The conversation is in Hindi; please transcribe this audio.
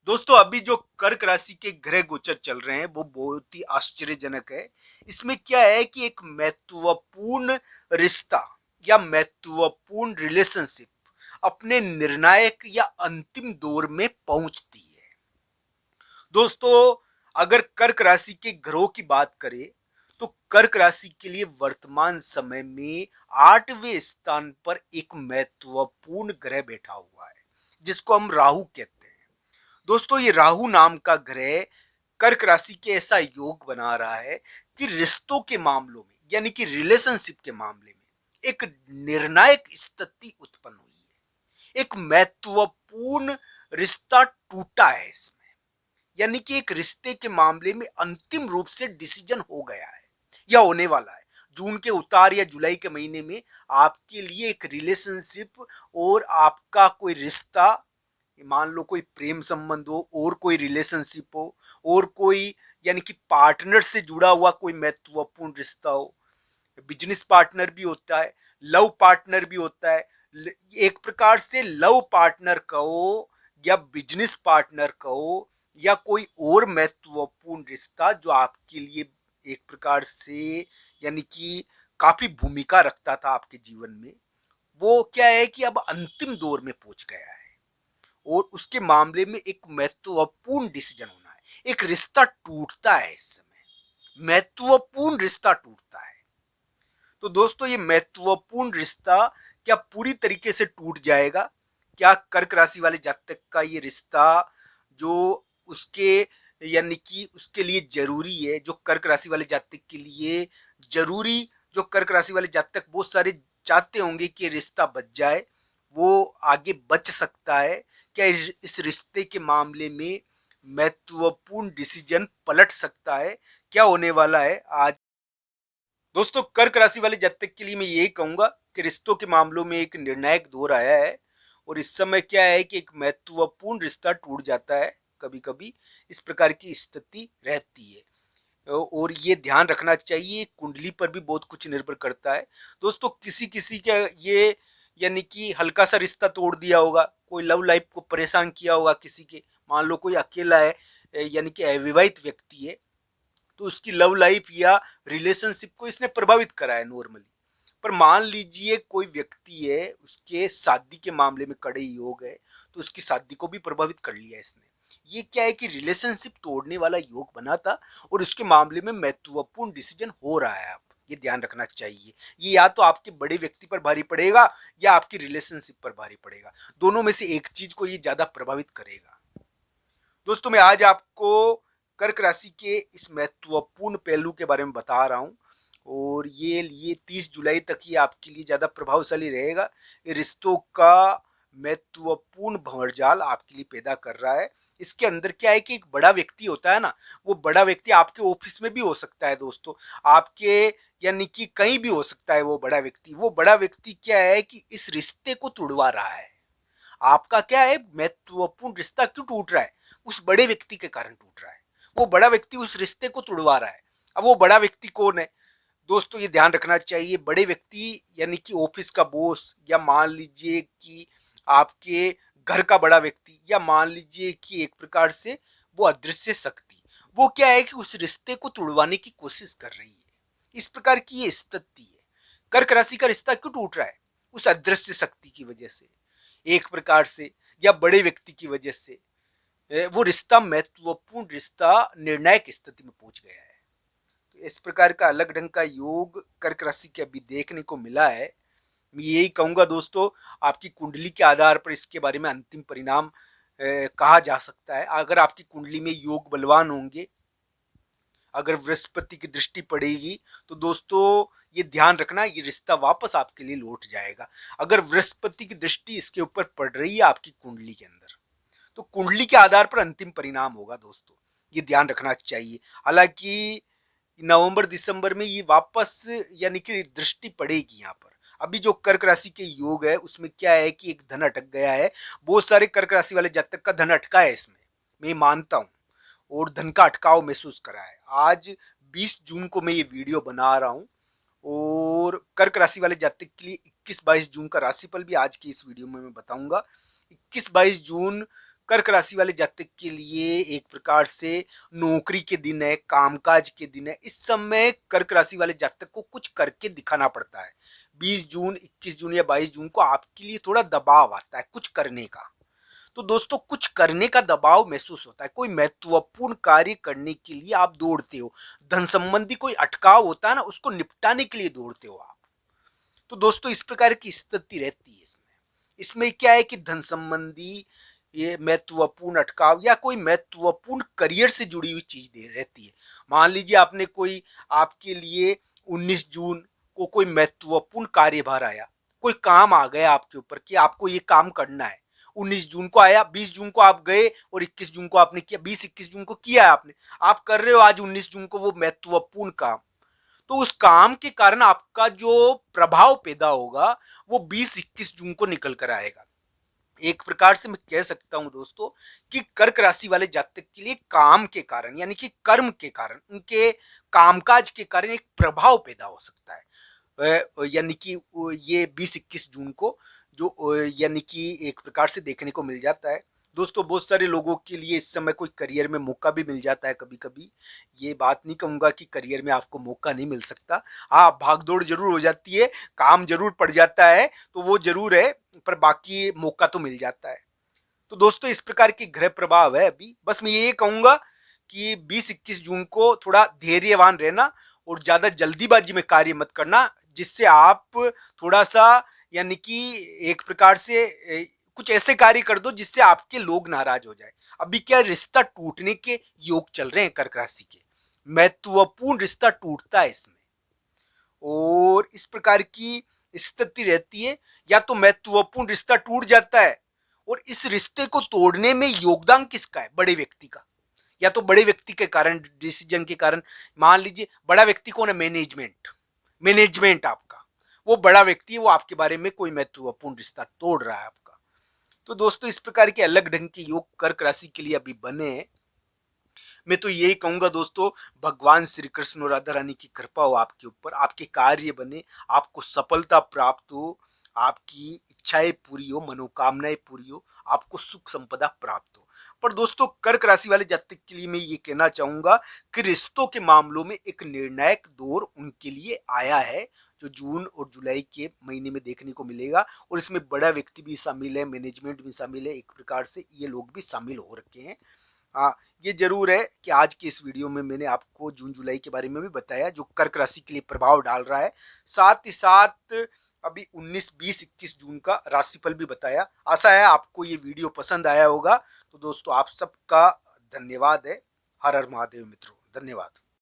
दोस्तों अभी जो कर्क राशि के ग्रह गोचर चल रहे हैं वो बहुत ही आश्चर्यजनक है। इसमें क्या है कि एक महत्वपूर्ण रिश्ता या महत्वपूर्ण रिलेशनशिप अपने निर्णायक या अंतिम दौर में पहुंचती है। दोस्तों अगर कर्क राशि के ग्रहों की बात करें तो कर्क राशि के लिए वर्तमान समय में 8वें स्थान पर एक महत्वपूर्ण ग्रह बैठा हुआ है जिसको हम राहु कहते हैं। दोस्तों ये राहु नाम का ग्रह कर्क राशि के ऐसा योग बना रहा है कि रिश्तों के मामलों में यानी कि रिलेशनशिप के मामले में एक निर्णायक स्थिति उत्पन्न हुई है। एक महत्वपूर्ण रिश्ता टूटा है इसमें, यानी कि एक रिश्ते के मामले में अंतिम रूप से डिसीजन हो गया है या होने वाला है। जून के उतार या जुलाई के महीने में आपके लिए एक रिलेशनशिप और आपका कोई रिश्ता, मान लो कोई प्रेम संबंध हो और कोई रिलेशनशिप हो और कोई यानी कि पार्टनर से जुड़ा हुआ कोई महत्वपूर्ण रिश्ता हो। बिजनेस पार्टनर भी होता है, लव पार्टनर भी होता है। एक प्रकार से लव पार्टनर कहो या बिजनेस पार्टनर कहो या कोई और महत्वपूर्ण रिश्ता जो आपके लिए एक प्रकार से यानी कि काफी भूमिका रखता था आपके जीवन में, वो क्या है कि अब अंतिम दौर में पहुंच गया है और उसके मामले में एक महत्वपूर्ण डिसीजन होना है। एक रिश्ता टूटता है, इस समय महत्वपूर्ण रिश्ता टूटता है। तो दोस्तों ये महत्वपूर्ण रिश्ता क्या पूरी तरीके से टूट जाएगा? क्या कर्क राशि वाले जातक का ये रिश्ता जो उसके यानी कि उसके लिए जरूरी है, जो कर्क राशि वाले जातक के लिए जरूरी, जो कर्क राशि वाले जातक बहुत सारे चाहते होंगे कि रिश्ता बच जाए, वो आगे बच सकता है? क्या इस रिश्ते के मामले में महत्वपूर्ण डिसीजन पलट सकता है? क्या होने वाला है आज? दोस्तों कर्क राशि वाले जातक के लिए मैं यही कहूंगा कि रिश्तों के मामलों में एक निर्णायक दौर आया है और इस समय क्या है कि एक महत्वपूर्ण रिश्ता टूट जाता है। कभी कभी इस प्रकार की स्थिति रहती है और ये ध्यान रखना चाहिए। कुंडली पर भी बहुत कुछ निर्भर करता है। दोस्तों किसी किसी का ये यानी कि हल्का सा रिश्ता तोड़ दिया होगा, कोई लव लाइफ को परेशान किया होगा किसी के, मान लो कोई अकेला है यानी कि अविवाहित व्यक्ति है तो उसकी लव लाइफ या रिलेशनशिप को इसने प्रभावित करा है नॉर्मली। पर मान लीजिए कोई व्यक्ति है, उसके शादी के मामले में कड़े योग है तो उसकी शादी को भी प्रभावित कर लिया इसने। ये क्या है कि रिलेशनशिप तोड़ने वाला योग बना था और उसके मामले में महत्वपूर्ण डिसीजन हो रहा है। आप ये ध्यान रखना चाहिए। ये या तो आपके बड़े व्यक्ति पर भारी पड़ेगा या आपकी रिलेशनशिप पर भारी पड़ेगा। दोनों में से एक चीज को ये ज्यादा प्रभावित करेगा। दोस्तों मैं आज आपको कर्क राशि के इस महत्वपूर्ण पहलू के बारे में बता रहा हूं और ये 30 जुलाई तक ही आपके लिए ज्यादा प्रभावशाली रहेगा। ये रिश्तों का महत्वपूर्ण भंवरजाल आपके लिए पैदा कर रहा है। इसके अंदर क्या है कि एक बड़ा व्यक्ति होता है ना, वो बड़ा व्यक्ति आपके ऑफिस में भी हो सकता है दोस्तों, आपके यानी कि कहीं भी हो सकता है। वो बड़ा व्यक्ति, वो बड़ा व्यक्ति क्या है कि इस रिश्ते को तुड़वा रहा है। आपका क्या है, महत्वपूर्ण रिश्ता क्यों टूट रहा है? उस बड़े व्यक्ति के कारण टूट रहा है। वो बड़ा व्यक्ति उस रिश्ते को तुड़वा रहा है। अब वो बड़ा व्यक्ति कौन है? दोस्तों ये ध्यान रखना चाहिए। बड़े व्यक्ति यानी कि ऑफिस का बॉस, या मान लीजिए कि आपके घर का बड़ा व्यक्ति, या मान लीजिए कि एक प्रकार से वो अदृश्य शक्ति, वो क्या है कि उस रिश्ते को तुड़वाने की कोशिश कर रही है। इस प्रकार की ये स्थिति है। कर्क राशि का रिश्ता क्यों टूट रहा है? उस अदृश्य शक्ति की वजह से एक प्रकार से, या बड़े व्यक्ति की वजह से वो रिश्ता, महत्वपूर्ण रिश्ता निर्णायक स्थिति में पहुंच गया है। तो इस प्रकार का अलग ढंग का योग कर्क राशि के अभी देखने को मिला है। मैं यही कहूंगा दोस्तों, आपकी कुंडली के आधार पर इसके बारे में अंतिम परिणाम कहा जा सकता है। अगर आपकी कुंडली में योग बलवान होंगे, अगर बृहस्पति की दृष्टि पड़ेगी तो दोस्तों ये ध्यान रखना, ये रिश्ता वापस आपके लिए लौट जाएगा। अगर बृहस्पति की दृष्टि इसके ऊपर पड़ रही है आपकी कुंडली के अंदर, तो कुंडली के आधार पर अंतिम परिणाम होगा दोस्तों, ये ध्यान रखना चाहिए। हालांकि नवंबर दिसंबर में ये वापस यानी कि दृष्टि पड़ेगी यहाँ पर। अभी जो कर्क राशि के योग है उसमें क्या है कि एक धन अटक गया है। बहुत सारे कर्क राशि वाले जातक का धन अटका है इसमें, मैं मानता हूँ, और धन का अटकाव महसूस करा है। आज 20 जून को मैं ये वीडियो बना रहा हूँ और कर्क राशि वाले जातक के लिए 21-22 जून का राशिफल भी आज की इस वीडियो में मैं बताऊंगा। 21-22 जून कर्क राशि वाले जातक के लिए एक प्रकार से नौकरी के दिन है, कामकाज के दिन है। इस समय कर्क राशि वाले जातक को कुछ करके दिखाना पड़ता है। 20 जून, 21 जून या 22 जून को आपके लिए थोड़ा दबाव आता है कुछ करने का। तो दोस्तों कुछ करने का दबाव महसूस होता है, कोई महत्वपूर्ण कार्य करने के लिए आप दौड़ते हो, धन संबंधी कोई अटकाव होता है ना, उसको निपटाने के लिए दौड़ते हो आप। तो दोस्तों इस प्रकार की स्थिति रहती है इसमें। इसमें क्या है कि धन संबंधी ये महत्वपूर्ण अटकाव या कोई महत्वपूर्ण करियर से जुड़ी हुई चीज दे रहती है। मान लीजिए आपने कोई, आपके लिए 19 जून को कोई महत्वपूर्ण कार्यभार आया, कोई काम आ गया आपके ऊपर कि आपको ये काम करना है। 19 जून को आया, 20 जून को आप गए और 21 जून को आपने किया, 20-21 जून को किया है आपने, आप कर रहे हो आज 19 जून को वो महत्वपूर्ण काम। तो उस काम के कारण आपका जो प्रभाव पैदा होगा वो 20-21 जून को निकल कर आएगा। एक प्रकार से मैं कह सकता हूं दोस्तों कि कर्क राशि वाले जातक के लिए काम के कारण यानी कि कर्म के कारण, उनके कामकाज के कारण एक प्रभाव पैदा हो सकता है। यानी कि ये 20-21 जून को जो यानी कि एक प्रकार से देखने को मिल जाता है। दोस्तों बहुत सारे लोगों के लिए इस समय कोई करियर में मौका भी मिल जाता है कभी कभी। ये बात नहीं कहूंगा कि करियर में आपको मौका नहीं मिल सकता। हाँ, भागदौड़ जरूर हो जाती है, काम जरूर पड़ जाता है, तो वो जरूर है, पर बाकी मौका तो मिल जाता है। तो दोस्तों इस प्रकार के ग्रह प्रभाव है। अभी बस मैं ये कहूंगा कि 20-21 जून को थोड़ा धैर्यवान रहना और ज्यादा जल्दीबाजी में कार्य मत करना, जिससे आप थोड़ा सा यानी कि एक प्रकार से कुछ ऐसे कार्य कर दो जिससे आपके लोग नाराज हो जाए। अभी क्या रिश्ता टूटने के योग चल रहे हैं कर्क राशि के, महत्वपूर्ण रिश्ता टूटता है इसमें, और इस प्रकार की स्थिति रहती है। या तो महत्वपूर्ण रिश्ता टूट जाता है और इस रिश्ते को तोड़ने में योगदान किसका है? बड़े व्यक्ति का। या तो बड़े व्यक्ति के कारण, डिसीजन के कारण। मान लीजिए बड़ा व्यक्ति कौन है? मैनेजमेंट। मैनेजमेंट आपका, वो बड़ा व्यक्ति है, वो आपके बारे में कोई महत्वपूर्ण रिश्ता तोड़ रहा है आपका। तो दोस्तों इस प्रकार के अलग ढंग के योग कर्क राशि के लिए अभी बने हैं। मैं तो यही कहूंगा दोस्तों, भगवान श्री कृष्ण और राधा रानी की कृपा हो आपके ऊपर, आपके कार्य बने, आपको सफलता प्राप्त हो, आपकी इच्छाएं पूरी हो, मनोकामनाएं पूरी हो, आपको सुख संपदा प्राप्त हो। पर दोस्तों कर्क राशि वाले जातक के लिए मैं ये कहना चाहूंगा कि रिश्तों के मामलों में एक निर्णायक दौर उनके लिए आया है, जो जून और जुलाई के महीने में देखने को मिलेगा। और इसमें बड़ा व्यक्ति भी शामिल है, मैनेजमेंट भी शामिल है, एक प्रकार से ये लोग भी शामिल हो रखे हैं। हाँ, ये जरूर है कि आज की इस वीडियो में मैंने आपको जून जुलाई के बारे में भी बताया जो कर्क राशि के लिए प्रभाव डाल रहा है। साथ ही साथ अभी 19, 20, 21 जून का राशिफल भी बताया। आशा है आपको ये वीडियो पसंद आया होगा। तो दोस्तों आप सबका धन्यवाद है। हर हर महादेव मित्रों, धन्यवाद।